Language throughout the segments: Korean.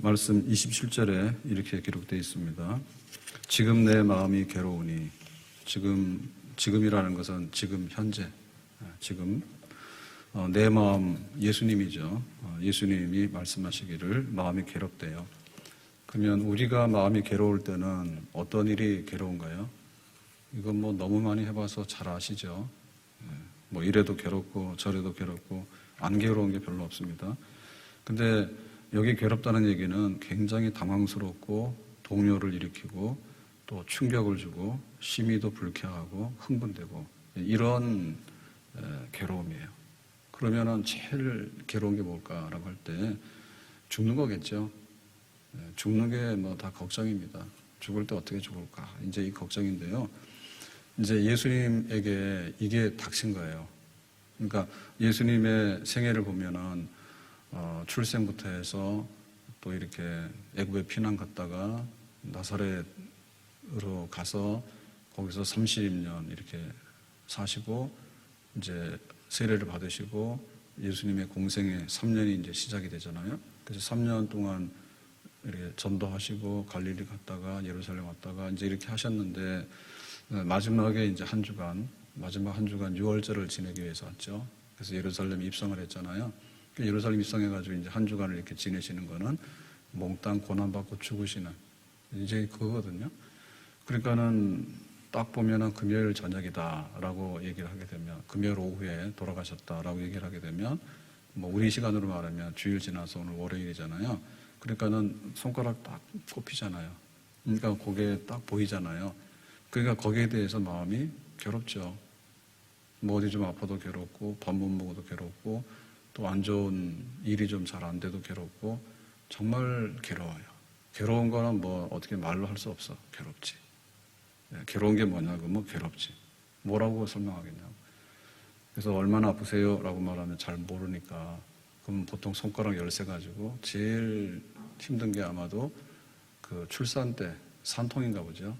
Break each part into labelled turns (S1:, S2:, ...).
S1: 말씀 27절에 이렇게 기록되어 있습니다. 지금 내 마음이 괴로우니, 지금이라는 것은 지금 현재, 지금 내 마음, 예수님이죠. 예수님이 말씀하시기를 마음이 괴롭대요. 그러면 우리가 마음이 괴로울 때는 어떤 일이 괴로운가요? 이건 뭐 너무 많이 해봐서 잘 아시죠? 뭐 이래도 괴롭고 저래도 괴롭고 안 괴로운 게 별로 없습니다. 근데 여기 괴롭다는 얘기는 굉장히 당황스럽고 동요를 일으키고 또 충격을 주고 심히도 불쾌하고 흥분되고 이런 괴로움이에요. 그러면은 제일 괴로운 게 뭘까라고 할 때 죽는 거겠죠. 죽는 게 뭐 다 걱정입니다. 죽을 때 어떻게 죽을까? 이제 이 걱정인데요. 이제 예수님에게 이게 닥친 거예요. 그러니까 예수님의 생애를 보면은 출생부터 해서 또 이렇게 애굽에 피난 갔다가 나사렛으로 가서 거기서 30년 이렇게 사시고 이제 세례를 받으시고 예수님의 공생의 3년이 이제 시작이 되잖아요. 그래서 3년 동안 이렇게 전도하시고 갈릴리 갔다가 예루살렘 왔다가 이제 이렇게 하셨는데 마지막에 이제 마지막 한 주간 유월절을 지내기 위해서 왔죠. 그래서 예루살렘 입성을 했잖아요. 예루살렘 입성해가지고 이제 한 주간을 이렇게 지내시는 거는 몽땅 고난받고 죽으시는 이제 그거거든요. 그러니까는 딱 보면은 금요일 저녁이다라고 얘기를 하게 되면 금요일 오후에 돌아가셨다라고 얘기를 하게 되면 뭐 우리 시간으로 말하면 주일 지나서 오늘 월요일이잖아요. 그러니까는 손가락 딱 꼽히잖아요. 그러니까 그게 딱 보이잖아요. 그러니까 거기에 대해서 마음이 괴롭죠. 뭐 어디 좀 아파도 괴롭고 밥 못 먹어도 괴롭고 또 안 좋은 일이 좀 잘 안 돼도 괴롭고 정말 괴로워요. 괴로운 거는 뭐 어떻게 말로 할 수 없어. 괴롭지. 괴로운 게 뭐냐고 뭐 괴롭지. 뭐라고 설명하겠냐고. 그래서 얼마나 아프세요? 라고 말하면 잘 모르니까 그럼 보통 손가락 13 가지고 제일 힘든 게 아마도 그 출산 때 산통인가 보죠.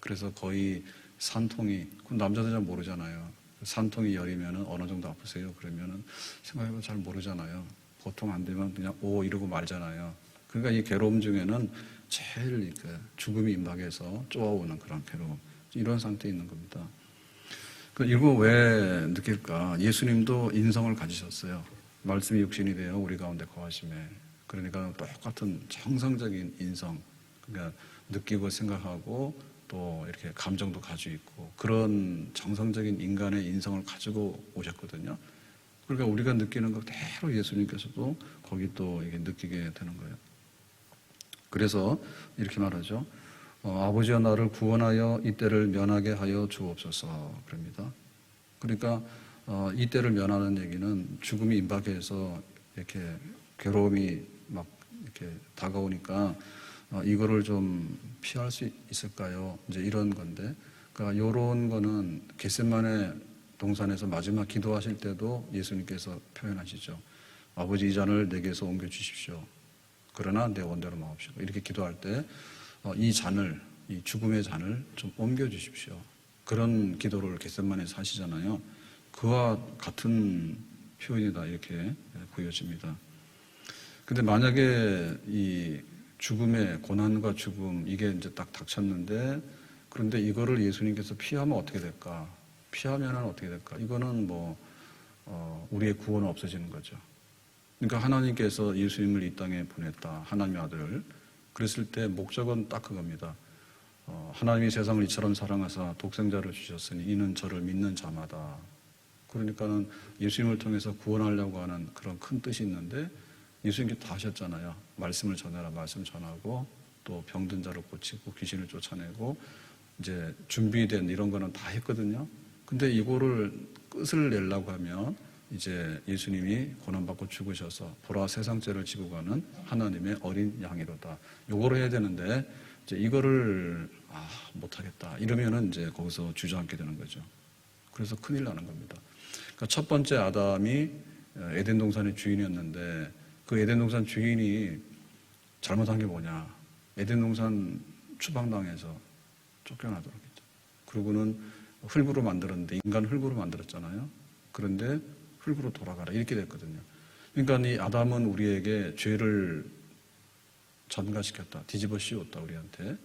S1: 그래서 거의 산통이, 남자들 잘 모르잖아요. 산통이 열이면은 어느 정도 아프세요? 그러면은 생각해보면 잘 모르잖아요. 보통 안 되면 그냥 오 이러고 말잖아요. 그러니까 이 괴로움 중에는 제일 죽음이 임박해서 쪼아오는 그런 괴로움. 이런 상태에 있는 겁니다. 이거 왜 느낄까? 예수님도 인성을 가지셨어요. 말씀이 육신이 되어 우리 가운데 거하심에. 그러니까 똑같은 정상적인 인성. 그러니까 느끼고 생각하고 또 이렇게 감정도 가지고 있고 그런 정상적인 인간의 인성을 가지고 오셨거든요. 그러니까 우리가 느끼는 것 그대로 예수님께서도 거기 또 이게 느끼게 되는 거예요. 그래서 이렇게 말하죠. 아버지여 나를 구원하여 이 때를 면하게 하여 주옵소서 그럽니다. 그러니까 이 때를 면하는 얘기는 죽음이 임박해서 이렇게 괴로움이 막 이렇게 다가오니까 이거를 좀 피할 수 있을까요? 이제 이런 건데, 그러니까 이런 거는 겟세마네 동산에서 마지막 기도하실 때도 예수님께서 표현하시죠. 아버지 이 잔을 내게서 옮겨 주십시오. 그러나 내 원대로 마옵시고 이렇게 기도할 때 이 잔을, 이 죽음의 잔을 좀 옮겨 주십시오. 그런 기도를 겟세마네에서 하시잖아요. 그와 같은 표현이다 이렇게 보여집니다. 근데 만약에 이 죽음의 고난과 죽음 이게 이제 딱 닥쳤는데 그런데 이거를 예수님께서 피하면 어떻게 될까? 피하면은 어떻게 될까? 이거는 뭐 우리의 구원은 없어지는 거죠. 그러니까 하나님께서 예수님을 이 땅에 보냈다. 하나님의 아들을. 그랬을 때 목적은 딱 그겁니다. 하나님이 세상을 이처럼 사랑하사 독생자를 주셨으니 이는 저를 믿는 자마다. 그러니까는 예수님을 통해서 구원하려고 하는 그런 큰 뜻이 있는데 예수님께서 다 하셨잖아요. 말씀을 전해라, 말씀 전하고 또 병든 자를 고치고 귀신을 쫓아내고 이제 준비된 이런 거는 다 했거든요. 근데 이거를 끝을 내려고 하면 이제 예수님이 고난받고 죽으셔서 보라 세상 죄를 지고 가는 하나님의 어린 양이로다. 요거를 해야 되는데 이제 이거를 못하겠다 이러면은 이제 거기서 주저앉게 되는 거죠. 그래서 큰일 나는 겁니다. 그러니까 첫 번째 아담이 에덴 동산의 주인이었는데 그 에덴 동산 주인이 잘못한 게 뭐냐? 에덴 동산 추방당해서 쫓겨나도록 했죠. 그리고는 흙으로 만들었는데 인간 흙으로 만들었잖아요. 그런데 흙으로 돌아가라 이렇게 됐거든요. 그러니까 이 아담은 우리에게 죄를 전가시켰다. 뒤집어 씌웠다. 우리한테.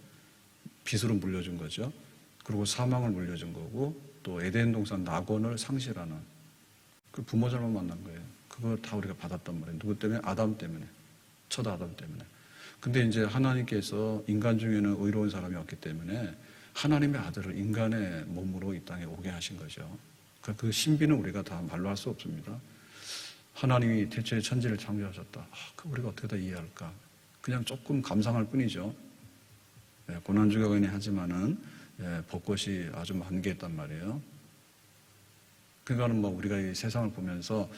S1: 빚으로 물려준 거죠. 그리고 사망을 물려준 거고 또 에덴 동산 낙원을 상실하는 그 부모 잘못 만난 거예요. 그거 다 우리가 받았단 말이에요. 누구 때문에? 아담 때문에. 첫 아담 때문에. 근데 이제 하나님께서 인간 중에는 의로운 사람이 없기 때문에 하나님의 아들을 인간의 몸으로 이 땅에 오게 하신 거죠. 그 신비는 우리가 다 말로 할 수 없습니다. 하나님이 대체 천지를 창조하셨다. 그 우리가 어떻게 다 이해할까? 그냥 조금 감상할 뿐이죠. 고난주경이니 하지만은 벚꽃이 아주 만개했단 말이에요. 그러니까는 뭐 우리가 이 세상을 보면서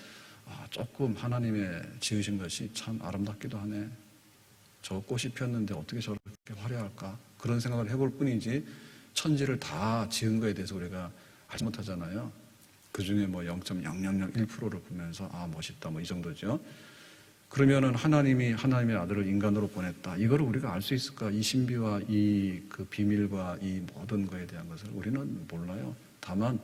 S1: 조금 하나님의 지으신 것이 참 아름답기도 하네. 저 꽃이 피었는데 어떻게 저렇게 화려할까? 그런 생각을 해볼 뿐이지 천지를 다 지은 거에 대해서 우리가 알지 못하잖아요. 그 중에 뭐 0.0001%를 보면서 멋있다 뭐 이 정도죠. 그러면은 하나님이 하나님의 아들을 인간으로 보냈다. 이거를 우리가 알 수 있을까? 이 신비와 이 그 비밀과 이 모든 거에 대한 것을 우리는 몰라요. 다만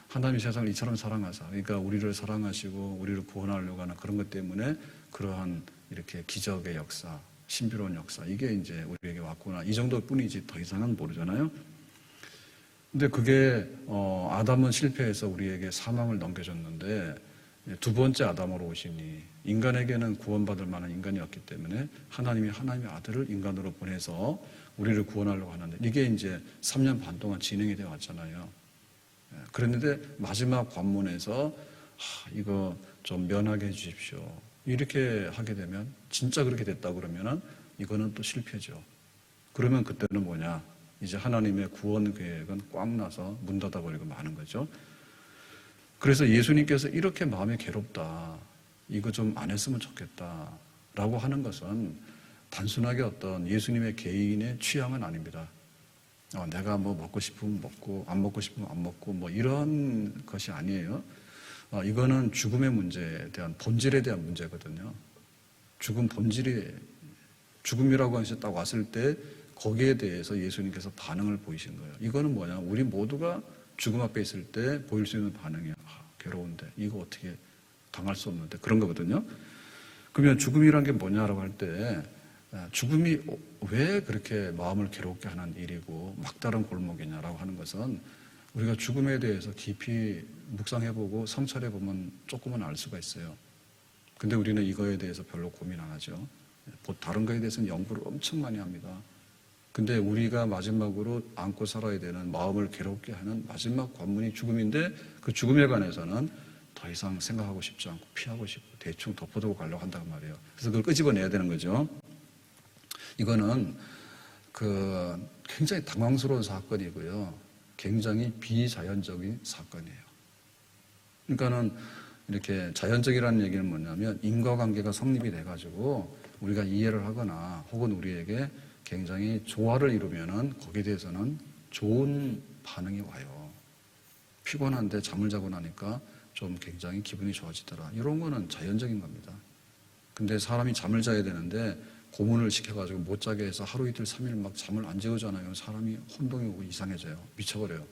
S1: 하나님이 세상을 이처럼 사랑하사, 그러니까 우리를 사랑하시고 우리를 구원하려고 하는 그런 것 때문에 그러한 이렇게 기적의 역사, 신비로운 역사, 이게 이제 우리에게 왔구나. 이 정도뿐이지 더 이상은 모르잖아요. 근데 그게 아담은 실패해서 우리에게 사망을 넘겨줬는데 두 번째 아담으로 오시니 인간에게는 구원받을 만한 인간이었기 때문에 하나님이 하나님의 아들을 인간으로 보내서 우리를 구원하려고 하는데 이게 이제 3년 반 동안 진행이 되어 왔잖아요. 그랬는데 마지막 관문에서 이거 좀 면하게 해주십시오. 이렇게 하게 되면 진짜 그렇게 됐다 그러면은 이거는 또 실패죠. 그러면 그때는 뭐냐? 이제 하나님의 구원 계획은 꽉 나서 문 닫아버리고 마는 거죠. 그래서 예수님께서 이렇게 마음이 괴롭다. 이거 좀 안 했으면 좋겠다. 라고 하는 것은 단순하게 어떤 예수님의 개인의 취향은 아닙니다. 내가 뭐 먹고 싶으면 먹고 안 먹고 싶으면 안 먹고 뭐 이런 것이 아니에요. 이거는 죽음의 문제에 대한 본질에 대한 문제거든요. 죽음이라고 하는 것이 딱 왔을 때 거기에 대해서 예수님께서 반응을 보이신 거예요. 이거는 뭐냐? 우리 모두가 죽음 앞에 있을 때 보일 수 있는 반응이에요. 괴로운데 이거 어떻게 당할 수 없는데 그런 거거든요. 그러면 죽음이란 게 뭐냐라고 할 때 죽음이 왜 그렇게 마음을 괴롭게 하는 일이고 막다른 골목이냐라고 하는 것은 우리가 죽음에 대해서 깊이 묵상해보고 성찰해보면 조금은 알 수가 있어요. 근데 우리는 이거에 대해서 별로 고민 안 하죠. 다른 거에 대해서는 연구를 엄청 많이 합니다. 근데 우리가 마지막으로 안고 살아야 되는 마음을 괴롭게 하는 마지막 관문이 죽음인데 그 죽음에 관해서는 더 이상 생각하고 싶지 않고 피하고 싶고 대충 덮어두고 가려고 한단 말이에요. 그래서 그걸 끄집어내야 되는 거죠. 이거는 굉장히 당황스러운 사건이고요. 굉장히 비자연적인 사건이에요. 그러니까는 이렇게 자연적이라는 얘기는 뭐냐면 인과관계가 성립이 돼가지고 우리가 이해를 하거나 혹은 우리에게 굉장히 조화를 이루면은 거기에 대해서는 좋은 반응이 와요. 피곤한데 잠을 자고 나니까 좀 굉장히 기분이 좋아지더라. 이런 거는 자연적인 겁니다. 근데 사람이 잠을 자야 되는데 고문을 시켜가지고 못 자게 해서 하루 이틀 3일 막 잠을 안 재우잖아요. 사람이 혼동이 오고 이상해져요. 미쳐버려요.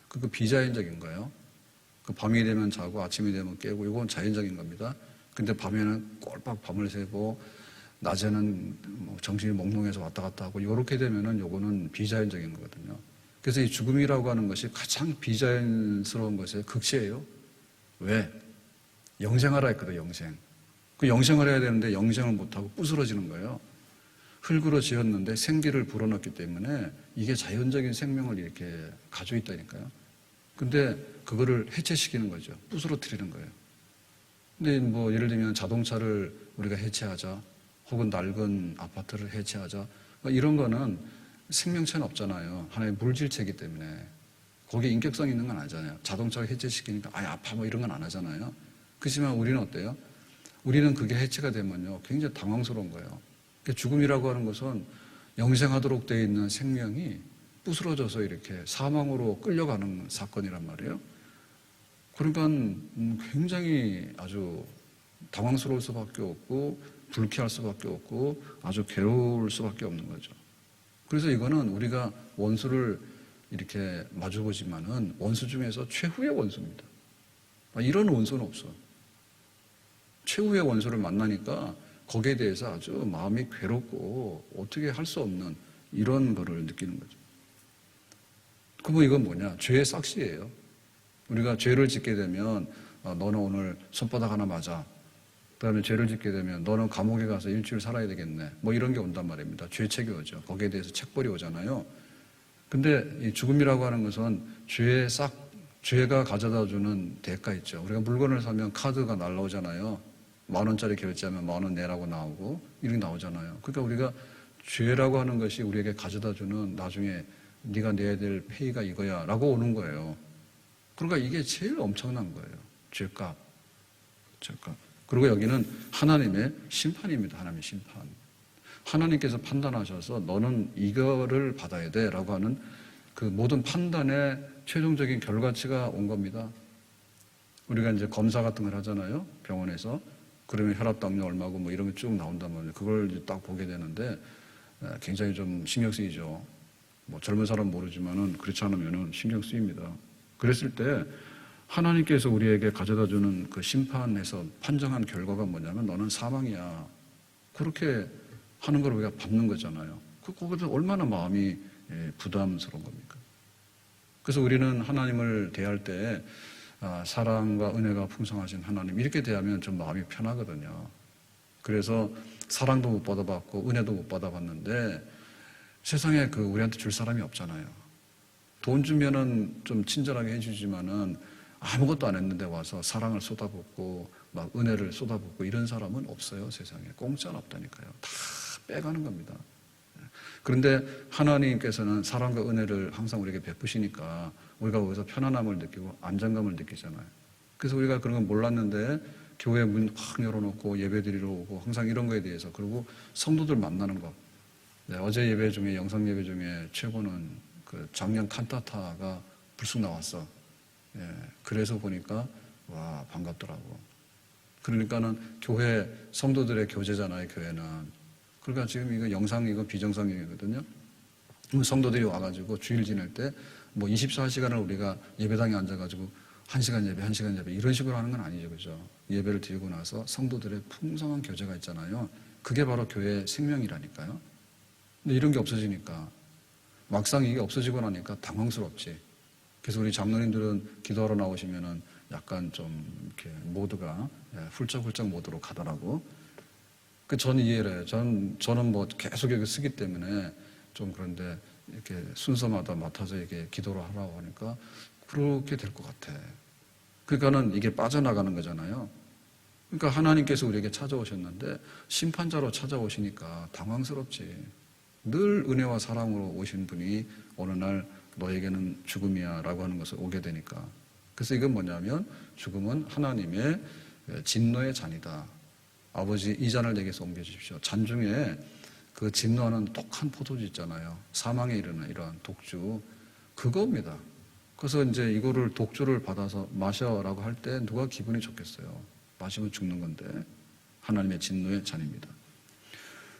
S1: 그거 비자연적인 거예요. 그 밤이 되면 자고 아침이 되면 깨고 이건 자연적인 겁니다. 근데 밤에는 꼴박 밤을 새고 낮에는 뭐 정신이 몽롱해서 왔다 갔다 하고 이렇게 되면은 요거는 비자연적인 거거든요. 그래서 이 죽음이라고 하는 것이 가장 비자연스러운 것의 극치예요. 왜? 영생하라 했거든요. 영생. 그 영생을 해야 되는데 영생을 못하고 부스러지는 거예요. 흙으로 지었는데 생기를 불어넣기 때문에 이게 자연적인 생명을 이렇게 가지고 있다니까요. 근데 그거를 해체시키는 거죠. 부스러뜨리는 거예요. 근데 뭐 예를 들면 자동차를 우리가 해체하자 혹은 낡은 아파트를 해체하자 이런 거는 생명체는 없잖아요. 하나의 물질체이기 때문에 거기에 인격성이 있는 건 아니잖아요. 자동차를 해체시키니까 아파 뭐 이런 건 안 하잖아요. 그렇지만 우리는 어때요? 우리는 그게 해체가 되면요 굉장히 당황스러운 거예요. 죽음이라고 하는 것은 영생하도록 되어 있는 생명이 부스러져서 이렇게 사망으로 끌려가는 사건이란 말이에요. 그러니까 굉장히 아주 당황스러울 수밖에 없고 불쾌할 수밖에 없고 아주 괴로울 수밖에 없는 거죠. 그래서 이거는 우리가 원수를 이렇게 마주보지만은 원수 중에서 최후의 원수입니다. 이런 원수는 없어. 최후의 원수를 만나니까 거기에 대해서 아주 마음이 괴롭고 어떻게 할 수 없는 이런 거를 느끼는 거죠. 그러면 이건 뭐냐? 죄의 싹시예요. 우리가 죄를 짓게 되면 너는 오늘 손바닥 하나 맞아. 그다음에 죄를 짓게 되면 너는 감옥에 가서 일주일 살아야 되겠네. 뭐 이런 게 온단 말입니다. 죄책이 오죠. 거기에 대해서 책벌이 오잖아요. 근데 이 죽음이라고 하는 것은 죄가 가져다 주는 대가 있죠. 우리가 물건을 사면 카드가 날라오잖아요. 10,000원짜리 결제하면 10,000원 내라고 나오고 이렇게 나오잖아요. 그러니까 우리가 죄라고 하는 것이 우리에게 가져다 주는 나중에 네가 내야 될 페이가 이거야 라고 오는 거예요. 그러니까 이게 제일 엄청난 거예요. 죄값. 그리고 여기는 하나님의 심판입니다. 하나님의 심판. 하나님께서 판단하셔서 너는 이거를 받아야 돼 라고 하는 그 모든 판단의 최종적인 결과치가 온 겁니다. 우리가 이제 검사 같은 걸 하잖아요. 병원에서. 그러면 혈압 담요 얼마고 뭐 이런 게 쭉 나온단 말이에요. 그걸 이제 딱 보게 되는데 굉장히 좀 신경 쓰이죠. 뭐 젊은 사람 모르지만은 그렇지 않으면은 신경 쓰입니다. 그랬을 때 하나님께서 우리에게 가져다 주는 그 심판에서 판정한 결과가 뭐냐면 너는 사망이야. 그렇게 하는 걸 우리가 받는 거잖아요. 거기서 얼마나 마음이 부담스러운 겁니까? 그래서 우리는 하나님을 대할 때 사랑과 은혜가 풍성하신 하나님 이렇게 대하면 좀 마음이 편하거든요. 그래서 사랑도 못 받아봤고 은혜도 못 받아봤는데 세상에 우리한테 줄 사람이 없잖아요. 돈 주면은 좀 친절하게 해주지만은 아무것도 안 했는데 와서 사랑을 쏟아붓고 막 은혜를 쏟아붓고 이런 사람은 없어요. 세상에 공짜는 없다니까요. 다 빼가는 겁니다. 그런데 하나님께서는 사랑과 은혜를 항상 우리에게 베푸시니까 우리가 거기서 편안함을 느끼고 안정감을 느끼잖아요. 그래서 우리가 그런 건 몰랐는데 교회 문 확 열어놓고 예배 드리러 오고 항상 이런 거에 대해서 그리고 성도들 만나는 거. 네, 어제 예배 중에 영상 예배 중에 최고는 그 작년 칸타타가 불쑥 나왔어. 예, 그래서 보니까 와 반갑더라고. 그러니까는 교회 성도들의 교제잖아요. 교회는. 그러니까 지금 이거 영상 이거 비정상이거든요. 성도들이 와가지고 주일 지낼 때 뭐 24시간을 우리가 예배당에 앉아가지고 1시간 예배, 1시간 예배 이런 식으로 하는 건 아니죠, 그죠? 예배를 드리고 나서 성도들의 풍성한 교제가 있잖아요. 그게 바로 교회의 생명이라니까요. 근데 이런 게 없어지니까 막상 이게 없어지고 나니까 당황스럽지. 그래서 우리 장로님들은 기도하러 나오시면은 약간 좀 이렇게 모드가 훌쩍훌쩍 모드로 가더라고. 저는 이해를 해요. 저는 뭐 계속 여기 쓰기 때문에 좀 그런데 이렇게 순서마다 맡아서 이렇게 기도를 하라고 하니까 그렇게 될 것 같아. 그러니까는 이게 빠져나가는 거잖아요. 그러니까 하나님께서 우리에게 찾아오셨는데 심판자로 찾아오시니까 당황스럽지. 늘 은혜와 사랑으로 오신 분이 어느 날 너에게는 죽음이야 라고 하는 것을 오게 되니까. 그래서 이건 뭐냐면 죽음은 하나님의 진노의 잔이다. 아버지 이 잔을 내게서 옮겨주십시오. 잔 중에 그 진노하는 독한 포도주 있잖아요. 사망에 이르는 이러한 독주. 그겁니다. 그래서 이제 이거를 독주를 받아서 마셔라고 할 때 누가 기분이 좋겠어요. 마시면 죽는 건데. 하나님의 진노의 잔입니다.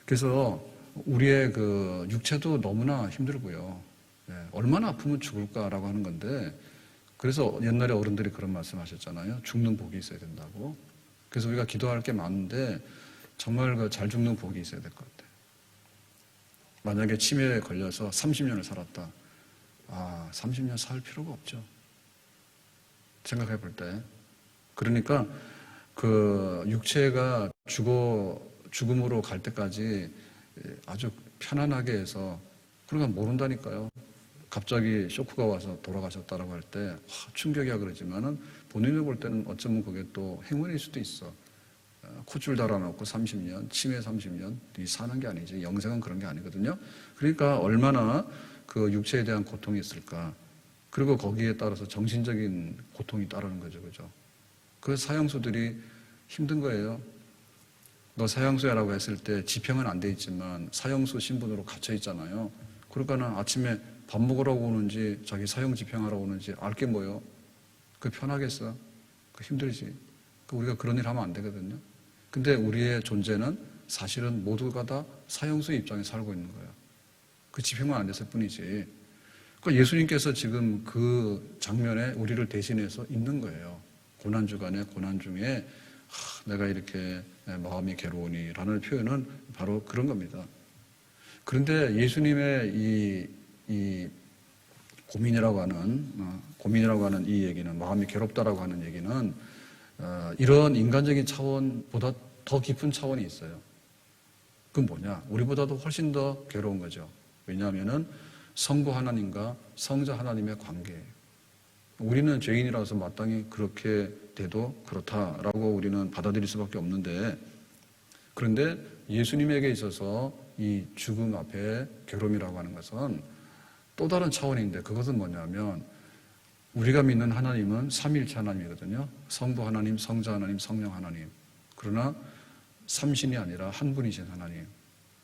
S1: 그래서 우리의 그 육체도 너무나 힘들고요. 얼마나 아프면 죽을까라고 하는 건데 그래서 옛날에 어른들이 그런 말씀 하셨잖아요. 죽는 복이 있어야 된다고. 그래서 우리가 기도할 게 많은데 정말 잘 죽는 복이 있어야 될 것 같아요. 만약에 치매에 걸려서 30년을 살았다. 30년 살 필요가 없죠. 생각해 볼 때. 그러니까 그 육체가 죽음으로 갈 때까지 아주 편안하게 해서 그러니까 모른다니까요. 갑자기 쇼크가 와서 돌아가셨다라고 할 때 충격이야 그러지만은 본인이 볼 때는 어쩌면 그게 또 행운일 수도 있어. 콧줄 달아놓고 30년, 치매 30년 사는 게 아니지. 영생은 그런 게 아니거든요. 그러니까 얼마나 그 육체에 대한 고통이 있을까. 그리고 거기에 따라서 정신적인 고통이 따르는 거죠, 그죠? 그 사형수들이 힘든 거예요. 너 사형수야라고 했을 때 집행은 안 돼 있지만 사형수 신분으로 갇혀 있잖아요. 그러니까는 아침에 밥 먹으라고 오는지 자기 사형 집행하러 오는지 알게 뭐요? 그 편하겠어? 그 힘들지. 우리가 그런 일 하면 안 되거든요. 근데 우리의 존재는 사실은 모두가 다 사형수의 입장에 살고 있는 거예요. 그 집행만 안 됐을 뿐이지. 그러니까 예수님께서 지금 그 장면에 우리를 대신해서 있는 거예요. 고난주간에 고난 중에 내가 이렇게 마음이 괴로우니라는 표현은 바로 그런 겁니다. 그런데 예수님의 이 고민이라고 하는 이 얘기는, 마음이 괴롭다라고 하는 얘기는 이런 인간적인 차원보다 더 깊은 차원이 있어요. 그건 뭐냐? 우리보다도 훨씬 더 괴로운 거죠. 왜냐하면은 성부 하나님과 성자 하나님의 관계예요. 우리는 죄인이라서 마땅히 그렇게 돼도 그렇다라고 우리는 받아들일 수밖에 없는데, 그런데 예수님에게 있어서 이 죽음 앞에 괴로움이라고 하는 것은 또 다른 차원인데, 그것은 뭐냐면 우리가 믿는 하나님은 삼위일체 하나님이거든요. 성부 하나님, 성자 하나님, 성령 하나님. 그러나 삼신이 아니라 한 분이신 하나님.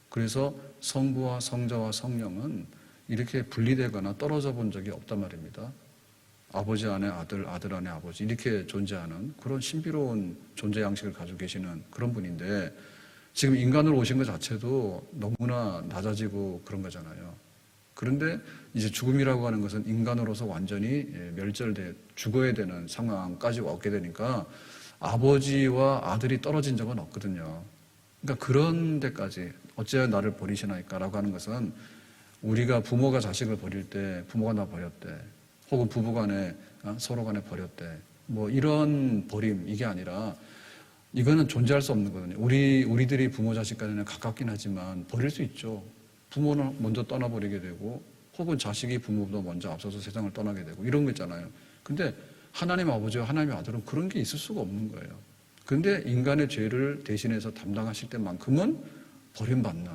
S1: 그래서 성부와 성자와 성령은 이렇게 분리되거나 떨어져 본 적이 없단 말입니다. 아버지 안에 아들, 아들 안에 아버지, 이렇게 존재하는 그런 신비로운 존재 양식을 가지고 계시는 그런 분인데, 지금 인간으로 오신 것 자체도 너무나 낮아지고 그런 거잖아요. 그런데 이제 죽음이라고 하는 것은 인간으로서 완전히 멸절돼 죽어야 되는 상황까지 왔게 되니까 아버지와 아들이 떨어진 적은 없거든요. 그러니까 그런 데까지 어찌하여 나를 버리시나이까라고 하는 것은, 우리가 부모가 자식을 버릴 때 부모가 나 버렸대, 혹은 부부간에 서로 간에 버렸대, 뭐 이런 버림, 이게 아니라 이거는 존재할 수 없는 거거든요. 우리들이 부모 자식 간에는 가깝긴 하지만 버릴 수 있죠. 부모는 먼저 떠나버리게 되고, 혹은 자식이 부모보다 먼저 앞서서 세상을 떠나게 되고, 이런 거 있잖아요. 근데 하나님 아버지와 하나님의 아들은 그런 게 있을 수가 없는 거예요. 그런데 인간의 죄를 대신해서 담당하실 때만큼은 버림받는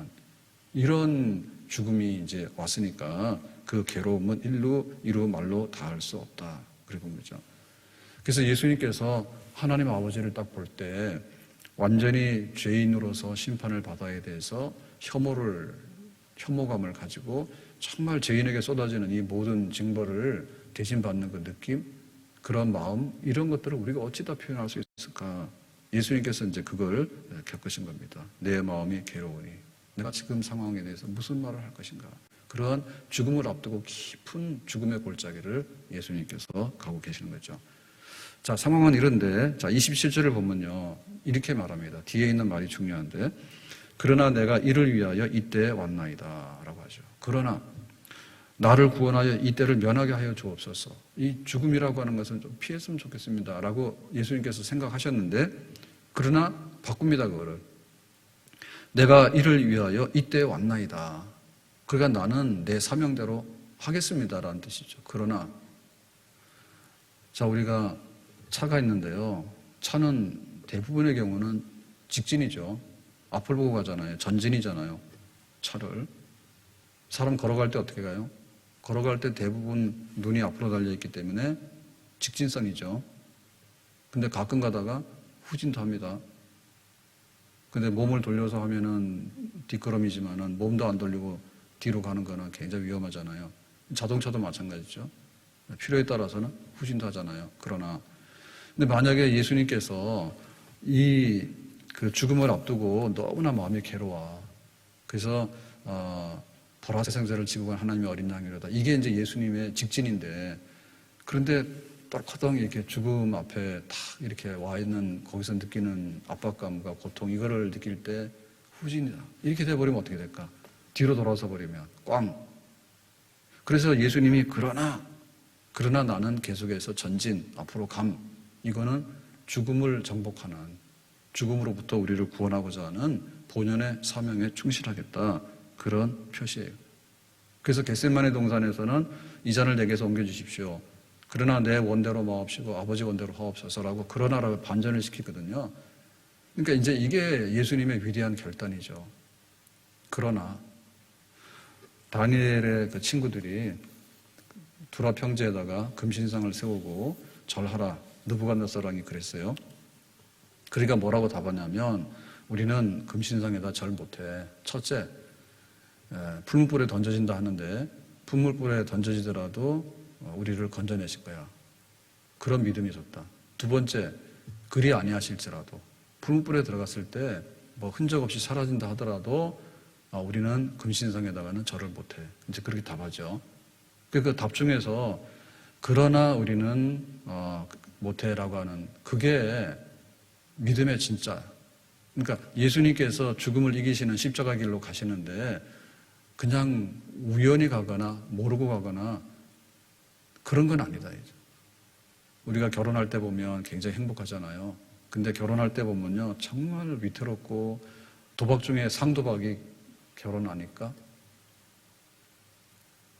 S1: 이런 죽음이 이제 왔으니까 그 괴로움은 이루 말로 다할 수 없다. 그래 본 거죠. 그래서 예수님께서 하나님 아버지를 딱 볼 때 완전히 죄인으로서 심판을 받아야 돼서 혐오감을 가지고 정말 죄인에게 쏟아지는 이 모든 징벌을 대신 받는 그 느낌, 그런 마음, 이런 것들을 우리가 어찌 다 표현할 수 있을까? 예수님께서 이제 그걸 겪으신 겁니다. 내 마음이 괴로우니 내가 지금 상황에 대해서 무슨 말을 할 것인가? 그러한 죽음을 앞두고 깊은 죽음의 골짜기를 예수님께서 가고 계시는 거죠. 자, 상황은 이런데, 자, 27절을 보면요, 이렇게 말합니다. 뒤에 있는 말이 중요한데, 그러나 내가 이를 위하여 이때에 왔나이다 라고 하죠. 그러나 나를 구원하여 이때를 면하게 하여 주옵소서. 이 죽음이라고 하는 것은 좀 피했으면 좋겠습니다 라고 예수님께서 생각하셨는데, 그러나 바꿉니다. 그거를. 내가 이를 위하여 이때에 왔나이다. 그러니까 나는 내 사명대로 하겠습니다 라는 뜻이죠. 그러나, 자, 우리가 차가 있는데요, 차는 대부분의 경우는 직진이죠. 앞을 보고 가잖아요. 전진이잖아요. 차를. 사람 걸어갈 때 어떻게 가요? 걸어갈 때 대부분 눈이 앞으로 달려있기 때문에 직진선이죠. 근데 가끔 가다가 후진도 합니다. 근데 몸을 돌려서 하면은 뒷걸음이지만은 몸도 안 돌리고 뒤로 가는 거는 굉장히 위험하잖아요. 자동차도 마찬가지죠. 필요에 따라서는 후진도 하잖아요. 그러나 근데 만약에 예수님께서 그 죽음을 앞두고 너무나 마음이 괴로워. 그래서 보라색 생사를 지고 간 하나님의 어린 양이로다. 이게 이제 예수님의 직진인데, 그런데 떨커덩 이렇게 죽음 앞에 딱 이렇게 와 있는, 거기서 느끼는 압박감과 고통, 이거를 느낄 때 후진이다. 이렇게 돼버리면 어떻게 될까? 뒤로 돌아서 버리면 꽝. 그래서 예수님이 그러나 나는 계속해서 전진, 앞으로 감. 이거는 죽음을 정복하는, 죽음으로부터 우리를 구원하고자 하는 본연의 사명에 충실하겠다. 그런 표시예요. 그래서 겟세마네 동산에서는 이 잔을 내게서 옮겨주십시오. 그러나 내 원대로 마옵시고 아버지 원대로 하옵소서라고 그러나라고 반전을 시키거든요. 그러니까 이제 이게 예수님의 위대한 결단이죠. 그러나 다니엘의 그 친구들이 두라 평지에다가 금신상을 세우고 절하라. 느부갓네살왕이 그랬어요. 그러니까 뭐라고 답하냐면, 우리는 금신상에다 절 못해. 첫째, 풀무불에 던져진다 하는데 풀무불에 던져지더라도 우리를 건져내실 거야. 그런 믿음이 있었다. 두 번째, 그리 아니하실지라도 풀무불에 들어갔을 때 뭐 흔적 없이 사라진다 하더라도 우리는 금신상에다가는 절을 못해. 이제 그렇게 답하죠. 그 답 중에서 그러나 우리는 못해라고 하는, 그게 믿음의 진짜. 그러니까 예수님께서 죽음을 이기시는 십자가 길로 가시는데 그냥 우연히 가거나 모르고 가거나 그런 건 아니다. 이제. 우리가 결혼할 때 보면 굉장히 행복하잖아요. 근데 결혼할 때 보면요, 정말 위태롭고 도박 중에 상도박이 결혼하니까.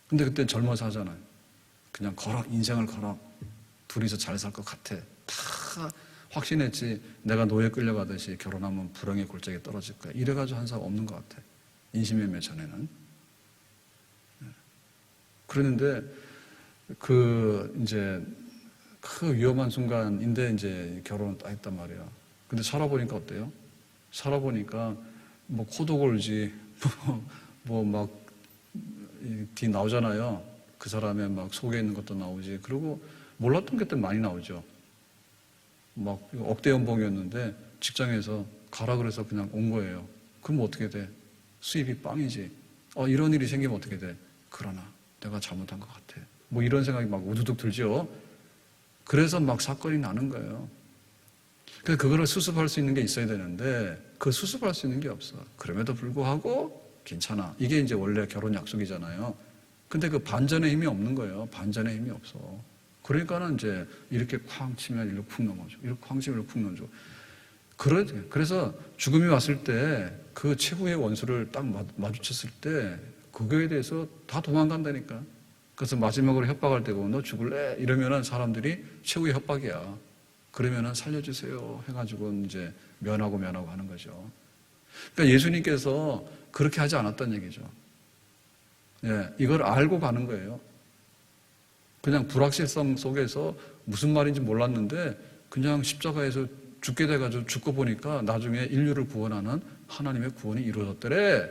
S1: 근데 그때 젊어서 하잖아요. 그냥 걸어, 인생을 걸어. 둘이서 잘 살 것 같아. 다 확신했지. 내가 노예 끌려가듯이 결혼하면 불행의 골짜기에 떨어질 거야. 이래가지고 한 사람 없는 것 같아. 인신매매 전에는. 그러는데 이제 그 위험한 순간인데 이제 결혼을 딱 했단 말이야. 근데 살아보니까 어때요? 살아보니까 뭐 코도 골지, 뭐 막 뒤 나오잖아요. 그 사람의 막 속에 있는 것도 나오지. 그리고 몰랐던 것들 많이 나오죠. 막 억대 연봉이었는데 직장에서 가라 그래서 그냥 온 거예요. 그럼 어떻게 돼? 수입이 빵이지. 이런 일이 생기면 어떻게 돼? 그러나 내가 잘못한 것 같아. 뭐 이런 생각이 막 우두둑 들죠. 그래서 막 사건이 나는 거예요. 그래서 그거를 수습할 수 있는 게 있어야 되는데 그 수습할 수 있는 게 없어. 그럼에도 불구하고 괜찮아. 이게 이제 원래 결혼 약속이잖아요. 근데 그 반전의 힘이 없는 거예요. 반전의 힘이 없어. 그러니까는 이제 이렇게 쾅 치면 이렇게 쿵 넘어져. 이렇게 쾅 치면 이렇게 쿵 넘어져. 그래서 죽음이 왔을 때 그 최후의 원수를 딱 마주쳤을 때 그거에 대해서 다 도망간다니까. 그래서 마지막으로 협박할 때 보면 너 죽을래? 이러면은 사람들이 최후의 협박이야. 그러면은 살려주세요 해가지고 이제 면하고 하는 거죠. 그러니까 예수님께서 그렇게 하지 않았다는 얘기죠. 예, 이걸 알고 가는 거예요. 그냥 불확실성 속에서 무슨 말인지 몰랐는데 그냥 십자가에서 죽게 돼가지고 죽고 보니까 나중에 인류를 구원하는 하나님의 구원이 이루어졌더래.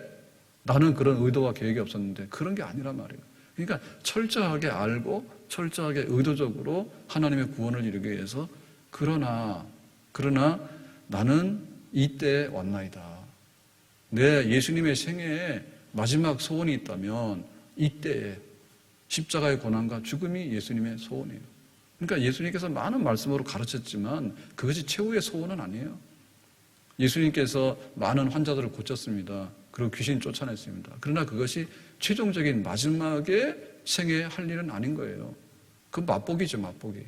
S1: 나는 그런 의도와 계획이 없었는데 그런 게 아니란 말이에요. 그러니까 철저하게 알고 철저하게 의도적으로 하나님의 구원을 이루기 위해서 그러나 나는 이때에 왔나이다. 내 예수님의 생애에 마지막 소원이 있다면 이때에 십자가의 고난과 죽음이 예수님의 소원이에요. 그러니까 예수님께서 많은 말씀으로 가르쳤지만 그것이 최후의 소원은 아니에요. 예수님께서 많은 환자들을 고쳤습니다. 그리고 귀신 쫓아냈습니다. 그러나 그것이 최종적인 마지막에 생애에 할 일은 아닌 거예요. 그 맛보기죠, 맛보기.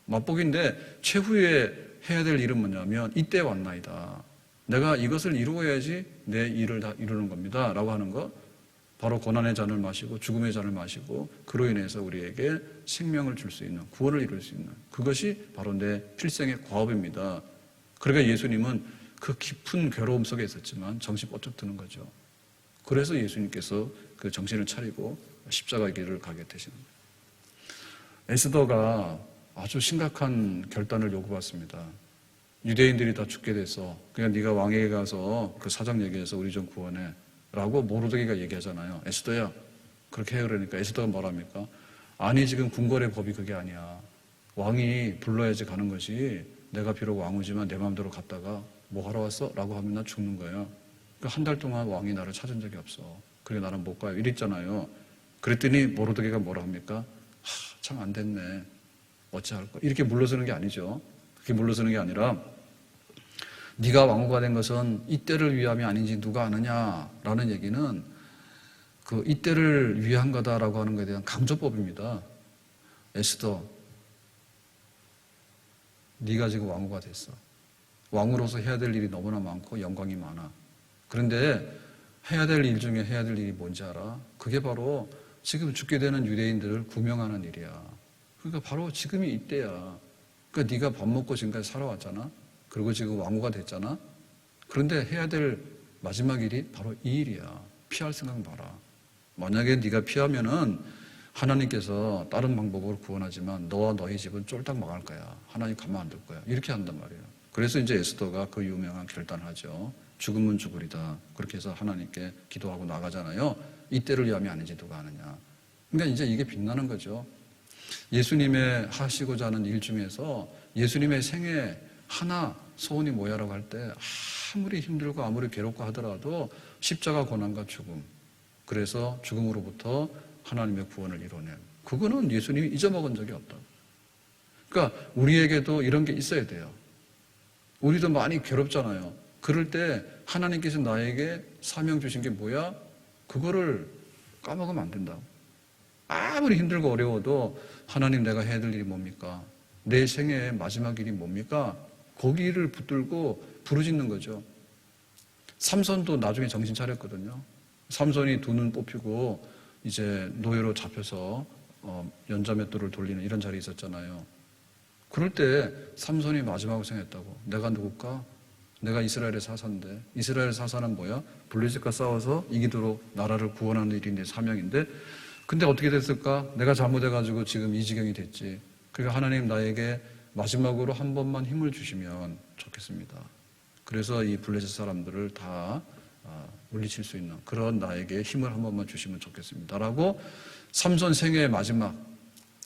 S1: 맛보기인데 최후에 해야 될 일은 뭐냐면 이때 왔나이다. 내가 이것을 이루어야지 내 일을 다 이루는 겁니다. 라고 하는 거. 바로 고난의 잔을 마시고 죽음의 잔을 마시고 그로 인해서 우리에게 생명을 줄 수 있는, 구원을 이룰 수 있는 그것이 바로 내 필생의 과업입니다. 그러니까 예수님은 그 깊은 괴로움 속에 있었지만 정신 번쩍 드는 거죠. 그래서 예수님께서 그 정신을 차리고 십자가의 길을 가게 되시는 거예요. 에스더가 아주 심각한 결단을 요구받습니다. 유대인들이 다 죽게 돼서 그냥 네가 왕에게 가서 그 사장 얘기해서 우리 좀 구원해 라고 모르드게가 얘기하잖아요. 에스더야 그렇게 해. 그러니까 에스더가 뭐랍니까? 아니 지금 궁궐의 법이 그게 아니야. 왕이 불러야지 가는 것이 내가 비록 왕이지만 내 마음대로 갔다가 뭐 하러 왔어? 라고 하면 나 죽는 거예요. 그러니까 한 달 동안 왕이 나를 찾은 적이 없어. 그래 나는 못 가요. 이랬잖아요. 그랬더니 모르드게가 뭐라 합니까? 참 안 됐네. 어찌할까? 이렇게 물러서는 게 아니죠. 그렇게 물러서는 게 아니라 네가 왕후가 된 것은 이때를 위함이 아닌지 누가 아느냐라는 얘기는 그 이때를 위한 거다라고 하는 것에 대한 강조법입니다. 에스더, 네가 지금 왕후가 됐어. 왕으로서 해야 될 일이 너무나 많고 영광이 많아. 그런데 해야 될 일 중에 해야 될 일이 뭔지 알아? 그게 바로 지금 죽게 되는 유대인들을 구명하는 일이야. 그러니까 바로 지금이 이때야. 그러니까 네가 밥 먹고 지금까지 살아왔잖아. 그리고 지금 왕후가 됐잖아. 그런데 해야 될 마지막 일이 바로 이 일이야. 피할 생각 마라. 만약에 네가 피하면은 하나님께서 다른 방법으로 구원하지만 너와 너희 집은 쫄딱 망할 거야. 하나님 가만 안 둘 거야. 이렇게 한단 말이에요. 그래서 이제 에스더가 그 유명한 결단을 하죠. 죽으면 죽으리다. 그렇게 해서 하나님께 기도하고 나가잖아요. 이때를 위함이 아닌지 누가 아느냐. 그러니까 이제 이게 빛나는 거죠. 예수님의 하시고자 하는 일 중에서 예수님의 생애 하나 소원이 뭐야라고 할 때 아무리 힘들고 아무리 괴롭고 하더라도 십자가 고난과 죽음, 그래서 죽음으로부터 하나님의 구원을 이뤄낸, 그거는 예수님이 잊어먹은 적이 없다. 그러니까 우리에게도 이런 게 있어야 돼요. 우리도 많이 괴롭잖아요. 그럴 때 하나님께서 나에게 사명 주신 게 뭐야? 그거를 까먹으면 안 된다고. 아무리 힘들고 어려워도 하나님 내가 해야 될 일이 뭡니까? 내 생애의 마지막 일이 뭡니까? 거기를 붙들고 부르짖는 거죠. 삼손도 나중에 정신 차렸거든요. 삼손이 두 눈 뽑히고 이제 노예로 잡혀서 연자맷돌을 돌리는 이런 자리에 있었잖아요. 그럴 때 삼손이 마지막으로 생각했다고. 내가 누굴까? 내가 이스라엘의 사사인데, 이스라엘 사사는 뭐야? 블레셋과 싸워서 이기도록 나라를 구원하는 일이 내 사명인데, 근데 어떻게 됐을까? 내가 잘못해가지고 지금 이 지경이 됐지. 그러니까 하나님 나에게 마지막으로 한 번만 힘을 주시면 좋겠습니다. 그래서 이 블레셋 사람들을 다 물리칠 수 있는 그런 나에게 힘을 한 번만 주시면 좋겠습니다. 라고 삼손 생애의 마지막,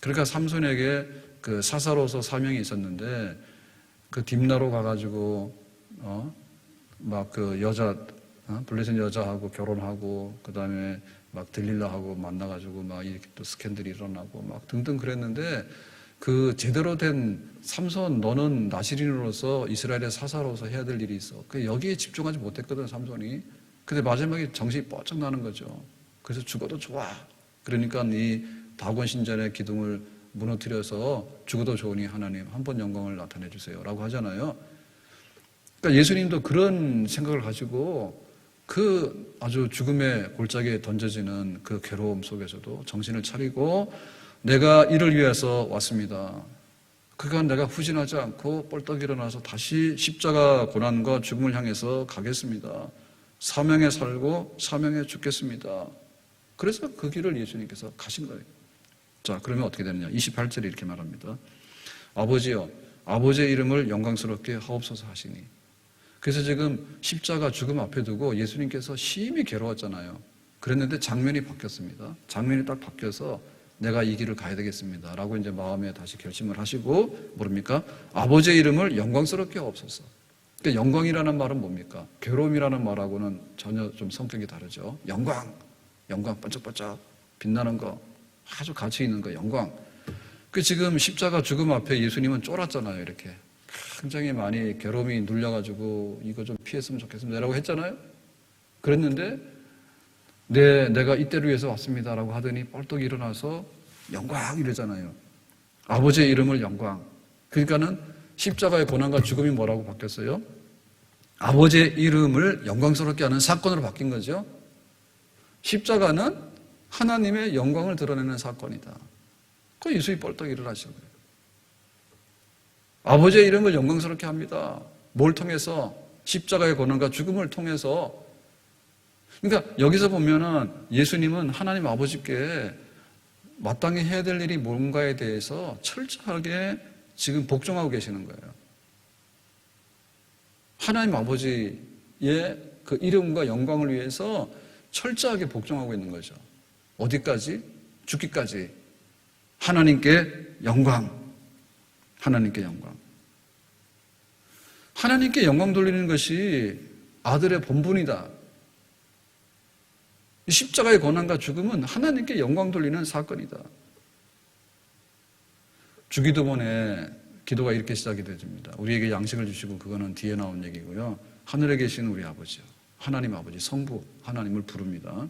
S1: 그러니까 삼손에게 그 사사로서 사명이 있었는데, 그 딥나로 가가지고 막 그 여자 블레셋 여자하고 결혼하고 그 다음에 막 들릴라하고 만나가지고 막 이렇게 또 스캔들이 일어나고 막 등등 그랬는데, 그 제대로 된 삼손, 너는 나시린으로서 이스라엘의 사사로서 해야 될 일이 있어. 그 여기에 집중하지 못했거든 삼손이. 근데 마지막에 정신이 뻗쩍 나는 거죠. 그래서 죽어도 좋아. 그러니까 이 다곤 신전의 기둥을 무너뜨려서 죽어도 좋으니 하나님 한 번 영광을 나타내 주세요라고 하잖아요. 그러니까 예수님도 그런 생각을 가지고 그 아주 죽음의 골짜기에 던져지는 그 괴로움 속에서도 정신을 차리고 내가 이를 위해서 왔습니다. 그러니까 내가 후진하지 않고 뻘떡 일어나서 다시 십자가 고난과 죽음을 향해서 가겠습니다. 사명에 살고 사명에 죽겠습니다. 그래서 그 길을 예수님께서 가신 거예요. 자, 그러면 어떻게 되느냐? 28절에 이렇게 말합니다. 아버지여, 아버지의 이름을 영광스럽게 하옵소서 하시니. 그래서 지금 십자가 죽음 앞에 두고 예수님께서 심히 괴로웠잖아요. 그랬는데 장면이 바뀌었습니다. 장면이 딱 바뀌어서 내가 이 길을 가야 되겠습니다. 라고 이제 마음에 다시 결심을 하시고, 뭡니까? 아버지의 이름을 영광스럽게 하옵소서. 그러니까 영광이라는 말은 뭡니까? 괴로움이라는 말하고는 전혀 좀 성격이 다르죠. 영광, 반짝반짝 빛나는 거, 아주 가치 있는 거, 영광. 그 지금 십자가 죽음 앞에 예수님은 쫄았잖아요, 이렇게. 굉장히 많이 괴로움이 눌려가지고 이거 좀 피했으면 좋겠습니다 라고 했잖아요. 그랬는데 내가 이때를 위해서 왔습니다 라고 하더니 뻘떡 일어나서 영광 이러잖아요. 아버지의 이름을 영광. 그러니까는 십자가의 고난과 죽음이 뭐라고 바뀌었어요? 아버지의 이름을 영광스럽게 하는 사건으로 바뀐 거죠. 십자가는 하나님의 영광을 드러내는 사건이다. 그 예수님이 뻘떡 일어나신 거예요. 아버지의 이름을 영광스럽게 합니다. 뭘 통해서? 십자가의 고난과 죽음을 통해서. 그러니까 여기서 보면은 예수님은 하나님 아버지께 마땅히 해야 될 일이 뭔가에 대해서 철저하게 지금 복종하고 계시는 거예요. 하나님 아버지의 그 이름과 영광을 위해서 철저하게 복종하고 있는 거죠. 어디까지? 죽기까지. 하나님께 영광. 하나님께 영광. 하나님께 영광 돌리는 것이 아들의 본분이다. 십자가의 고난과 죽음은 하나님께 영광 돌리는 사건이다. 주기도문에 기도가 이렇게 시작이 되집니다. 우리에게 양식을 주시고, 그거는 뒤에 나온 얘기고요. 하늘에 계신 우리 아버지요, 하나님 아버지, 성부 하나님을 부릅니다.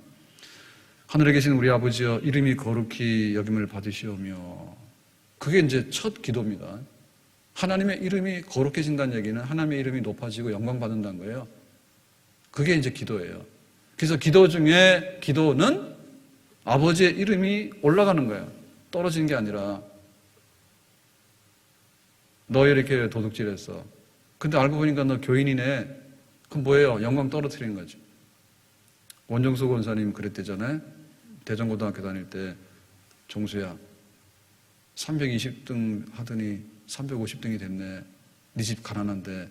S1: 하늘에 계신 우리 아버지여, 이름이 거룩히 여김을 받으시오며. 그게 이제 첫 기도입니다. 하나님의 이름이 거룩해진다는 얘기는 하나님의 이름이 높아지고 영광 받는다는 거예요. 그게 이제 기도예요. 그래서 기도 중에 기도는 아버지의 이름이 올라가는 거예요. 떨어지는 게 아니라. 너 이렇게 도둑질했어. 근데 알고 보니까 너 교인이네. 그럼 뭐예요? 영광 떨어뜨리는 거죠. 원정수 권사님 그랬대잖아요. 대전고등학교 다닐 때, 종수야 320등 하더니 350등이 됐네. 네 집 가난한데.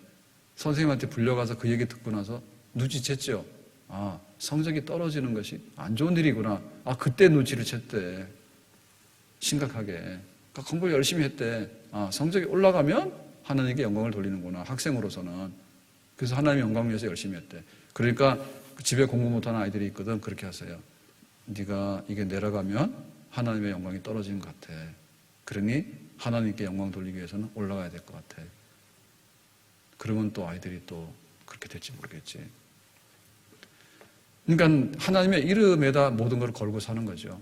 S1: 선생님한테 불려가서 그 얘기 듣고 나서 눈치챘죠. 아, 성적이 떨어지는 것이 안 좋은 일이구나. 아, 그때 눈치를 챘대. 심각하게. 그러니까 공부를 열심히 했대. 아, 성적이 올라가면 하나님께 영광을 돌리는구나. 학생으로서는. 그래서 하나님의 영광을 위해서 열심히 했대. 그러니까 집에 공부 못하는 아이들이 있거든. 그렇게 하세요. 네가 이게 내려가면 하나님의 영광이 떨어지는 것 같아. 그러니 하나님께 영광 돌리기 위해서는 올라가야 될 것 같아. 그러면 또 아이들이 또 그렇게 될지 모르겠지. 그러니까 하나님의 이름에다 모든 걸 걸고 사는 거죠.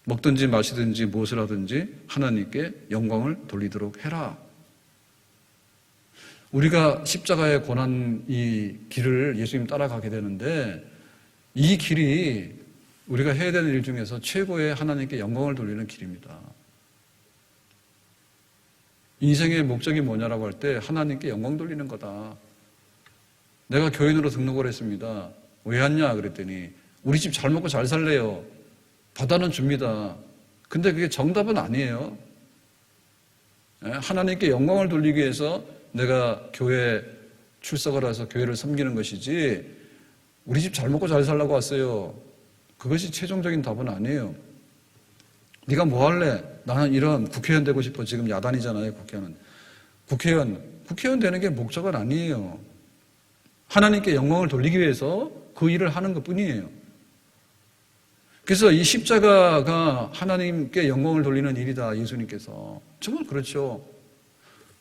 S1: 먹든지 마시든지 무엇을 하든지 하나님께 영광을 돌리도록 해라. 우리가 십자가에 권한 이 길을 예수님 따라가게 되는데 이 길이 우리가 해야 되는 일 중에서 최고의 하나님께 영광을 돌리는 길입니다. 인생의 목적이 뭐냐라고 할 때 하나님께 영광 돌리는 거다. 내가 교인으로 등록을 했습니다. 왜 왔냐 그랬더니 우리 집 잘 먹고 잘 살래요. 바다는 줍니다. 근데 그게 정답은 아니에요. 하나님께 영광을 돌리기 위해서 내가 교회에 출석을 해서 교회를 섬기는 것이지 우리 집 잘 먹고 잘 살라고 왔어요. 그것이 최종적인 답은 아니에요. 네가 뭐 할래? 나는 이런 국회의원 되고 싶어. 지금 야단이잖아요, 국회의원은. 국회의원 되는 게 목적은 아니에요. 하나님께 영광을 돌리기 위해서 그 일을 하는 것뿐이에요. 그래서 이 십자가가 하나님께 영광을 돌리는 일이다, 예수님께서. 정말 그렇죠.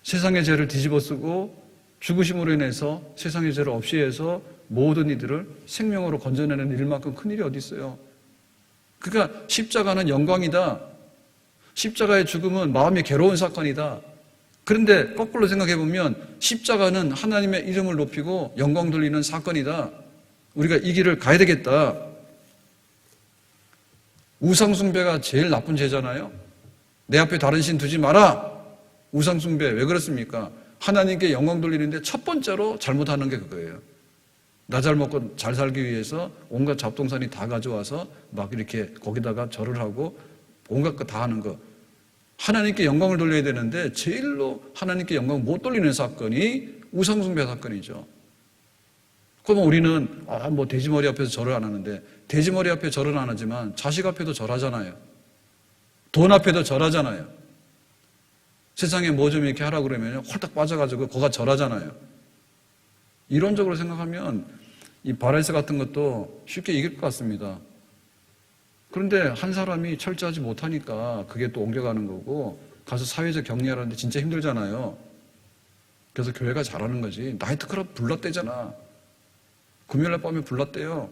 S1: 세상의 죄를 뒤집어 쓰고 죽으심으로 인해서 세상의 죄를 없이 해서 모든 이들을 생명으로 건져내는 일만큼 큰 일이 어디 있어요. 그러니까 십자가는 영광이다. 십자가의 죽음은 마음이 괴로운 사건이다. 그런데 거꾸로 생각해 보면 십자가는 하나님의 이름을 높이고 영광 돌리는 사건이다. 우리가 이 길을 가야 되겠다. 우상숭배가 제일 나쁜 죄잖아요. 내 앞에 다른 신 두지 마라. 우상숭배 왜 그렇습니까? 하나님께 영광 돌리는데 첫 번째로 잘못하는 게 그거예요. 나 잘 먹고 잘 살기 위해서 온갖 잡동사니 다 가져와서 막 이렇게 거기다가 절을 하고 온갖 거 다 하는 거. 하나님께 영광을 돌려야 되는데 제일로 하나님께 영광 못 돌리는 사건이 우상숭배 사건이죠. 그러면 우리는 뭐 돼지머리 앞에서 절을 안 하는데 돼지머리 앞에 절은 안 하지만 자식 앞에도 절하잖아요. 돈 앞에도 절하잖아요. 세상에 뭐 좀 이렇게 하라고 그러면 홀딱 빠져가지고 거가 절하잖아요. 이론적으로 생각하면 이 바레스 같은 것도 쉽게 이길 것 같습니다. 그런데 한 사람이 철저하지 못하니까 그게 또 옮겨가는 거고 가서 사회적 격리하라는데 진짜 힘들잖아요. 그래서 교회가 잘하는 거지. 나이트클럽 불났대잖아. 금요일날 밤에 불났대요.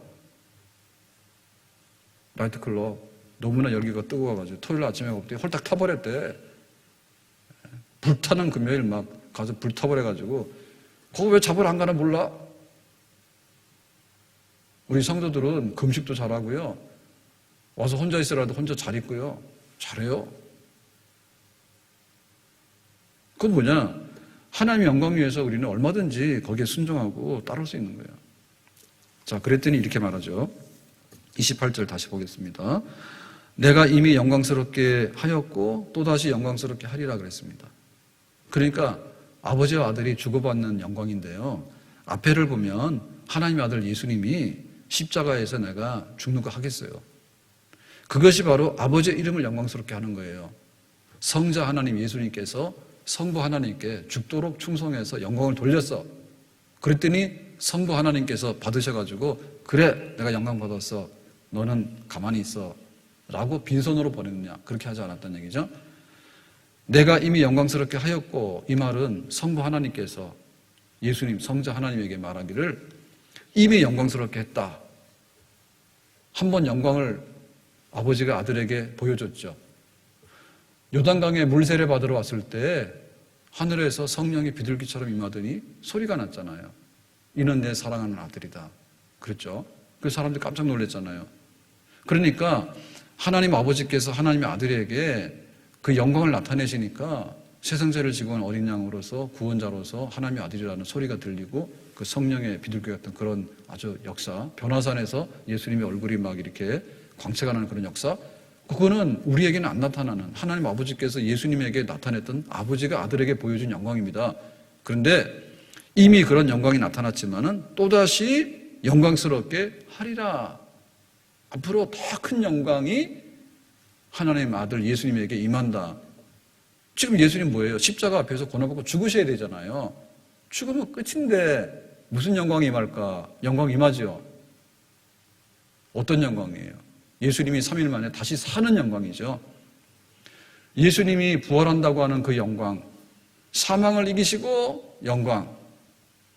S1: 나이트클럽 너무나 열기가 뜨거워가지고 토요일 아침에 갑자기 홀딱 타버렸대. 불타는 금요일 막 가서 불타버려가지고 거기 왜 잡으러 안 가나 몰라? 우리 성도들은 금식도 잘하고요. 와서 혼자 있으라도 혼자 잘 있고요. 잘해요. 그건 뭐냐? 하나님의 영광 위해서 우리는 얼마든지 거기에 순종하고 따를 수 있는 거예요. 자, 그랬더니 이렇게 말하죠. 28절 다시 보겠습니다. 내가 이미 영광스럽게 하였고 또다시 영광스럽게 하리라 그랬습니다. 그러니까 아버지와 아들이 주고받는 영광인데요. 앞에를 보면 하나님의 아들 예수님이 십자가에서 내가 죽는 거 하겠어요. 그것이 바로 아버지의 이름을 영광스럽게 하는 거예요. 성자 하나님 예수님께서 성부 하나님께 죽도록 충성해서 영광을 돌렸어. 그랬더니 성부 하나님께서 받으셔가지고 그래 내가 영광 받았어. 너는 가만히 있어. 라고 빈손으로 보냈느냐. 그렇게 하지 않았다는 얘기죠. 내가 이미 영광스럽게 하였고 이 말은 성부 하나님께서 예수님 성자 하나님에게 말하기를 이미 영광스럽게 했다. 한 번 영광을 아버지가 아들에게 보여줬죠. 요단강에 물세례 받으러 왔을 때 하늘에서 성령이 비둘기처럼 임하더니 소리가 났잖아요. 이는 내 사랑하는 아들이다. 그랬죠. 그래서 사람들이 깜짝 놀랐잖아요. 그러니까 하나님 아버지께서 하나님의 아들에게 그 영광을 나타내시니까 세상죄를 지고 온 어린 양으로서 구원자로서 하나님의 아들이라는 소리가 들리고 그 성령의 비둘기 같은 그런 아주 역사, 변화산에서 예수님의 얼굴이 막 이렇게 광채가 나는 그런 역사, 그거는 우리에게는 안 나타나는 하나님 아버지께서 예수님에게 나타냈던 아버지가 아들에게 보여준 영광입니다. 그런데 이미 그런 영광이 나타났지만은 또다시 영광스럽게 하리라. 앞으로 더 큰 영광이 하나님 아들 예수님에게 임한다. 지금 예수님 뭐예요? 십자가 앞에서 고난받고 죽으셔야 되잖아요. 죽으면 끝인데 무슨 영광이 임할까? 영광 임하죠. 어떤 영광이에요? 예수님이 3일 만에 다시 사는 영광이죠. 예수님이 부활한다고 하는 그 영광, 사망을 이기시고 영광,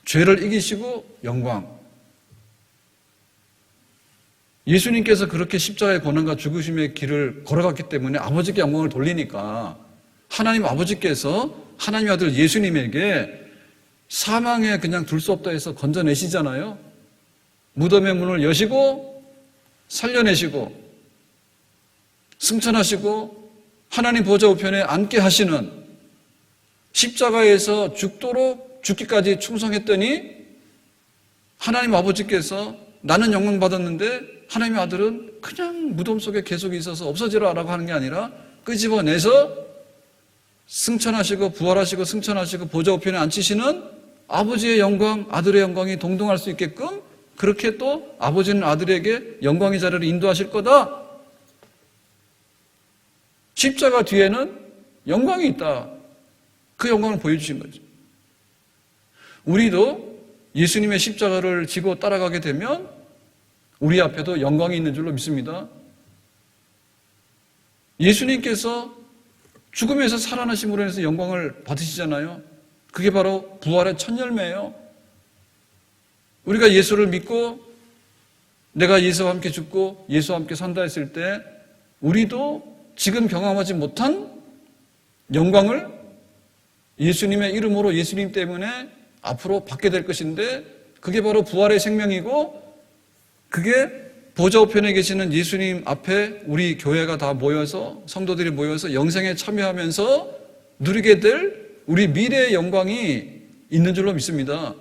S1: 죄를 이기시고 영광. 예수님께서 그렇게 십자가의 고난과 죽으심의 길을 걸어갔기 때문에 아버지께 영광을 돌리니까 하나님 아버지께서 하나님 아들 예수님에게 사망에 그냥 둘 수 없다 해서 건져내시잖아요. 무덤의 문을 여시고 살려내시고 승천하시고 하나님 보좌 우편에 앉게 하시는, 십자가에서 죽도록 죽기까지 충성했더니 하나님 아버지께서 나는 영광 받았는데 하나님의 아들은 그냥 무덤 속에 계속 있어서 없어지라라고 하는 게 아니라 끄집어내서 승천하시고 부활하시고 승천하시고 보좌 우편에 앉히시는 아버지의 영광, 아들의 영광이 동등할 수 있게끔 그렇게 또 아버지는 아들에게 영광의 자리를 인도하실 거다. 십자가 뒤에는 영광이 있다. 그 영광을 보여주신 거죠. 우리도 예수님의 십자가를 지고 따라가게 되면 우리 앞에도 영광이 있는 줄로 믿습니다. 예수님께서 죽음에서 살아나심으로 인해서 영광을 받으시잖아요. 그게 바로 부활의 첫 열매예요. 우리가 예수를 믿고 내가 예수와 함께 죽고 예수와 함께 산다 했을 때 우리도 지금 경험하지 못한 영광을 예수님의 이름으로 예수님 때문에 앞으로 받게 될 것인데, 그게 바로 부활의 생명이고 그게 보좌 우편에 계시는 예수님 앞에 우리 교회가 다 모여서, 성도들이 모여서 영생에 참여하면서 누리게 될 우리 미래의 영광이 있는 줄로 믿습니다.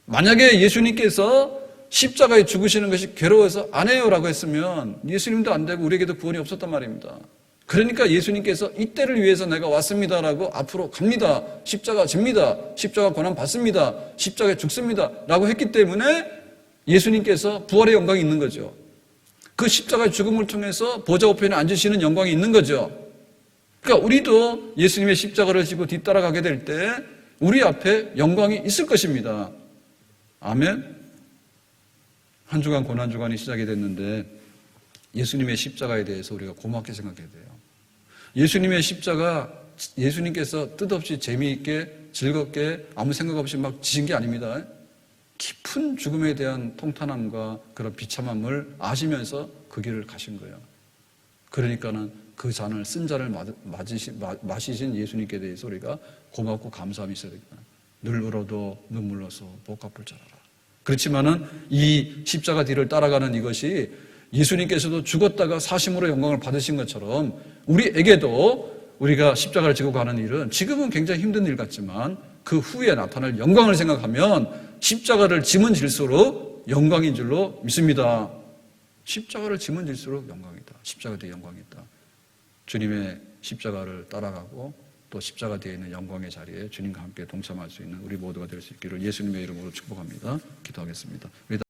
S1: 만약에 예수님께서 십자가에 죽으시는 것이 괴로워서 안 해요라고 했으면 예수님도 안 되고 우리에게도 구원이 없었단 말입니다. 그러니까 예수님께서 이때를 위해서 내가 왔습니다라고 앞으로 갑니다. 십자가 집니다. 십자가 고난 받습니다. 십자가에 죽습니다. 라고 했기 때문에 예수님께서 부활의 영광이 있는 거죠. 그 십자가의 죽음을 통해서 보좌 우편에 앉으시는 영광이 있는 거죠. 그러니까 우리도 예수님의 십자가를 지고 뒤따라가게 될 때 우리 앞에 영광이 있을 것입니다. 아멘. 한 주간 고난주간이 시작이 됐는데 예수님의 십자가에 대해서 우리가 고맙게 생각해야 돼요. 예수님의 십자가, 예수님께서 뜻없이 재미있게 즐겁게 아무 생각 없이 막 지신 게 아닙니다. 깊은 죽음에 대한 통탄함과 그런 비참함을 아시면서 그 길을 가신 거예요. 그러니까는 그 잔을 쓴 잔을 마시신 예수님께 대해서 우리가 고맙고 감사함이 있어야 되겠다. 늘 울어도 눈물로서 못 갚을 줄 알아. 그렇지만은 이 십자가 뒤를 따라가는 이것이 예수님께서도 죽었다가 사심으로 영광을 받으신 것처럼 우리에게도 우리가 십자가를 지고 가는 일은 지금은 굉장히 힘든 일 같지만 그 후에 나타날 영광을 생각하면 십자가를 지면 질수록 영광인 줄로 믿습니다. 십자가를 지면 질수록 영광이다. 십자가 뒤에 영광이 있다. 주님의 십자가를 따라가고 또 십자가 뒤에 있는 영광의 자리에 주님과 함께 동참할 수 있는 우리 모두가 될 수 있기를 예수님의 이름으로 축복합니다. 기도하겠습니다. 우리 다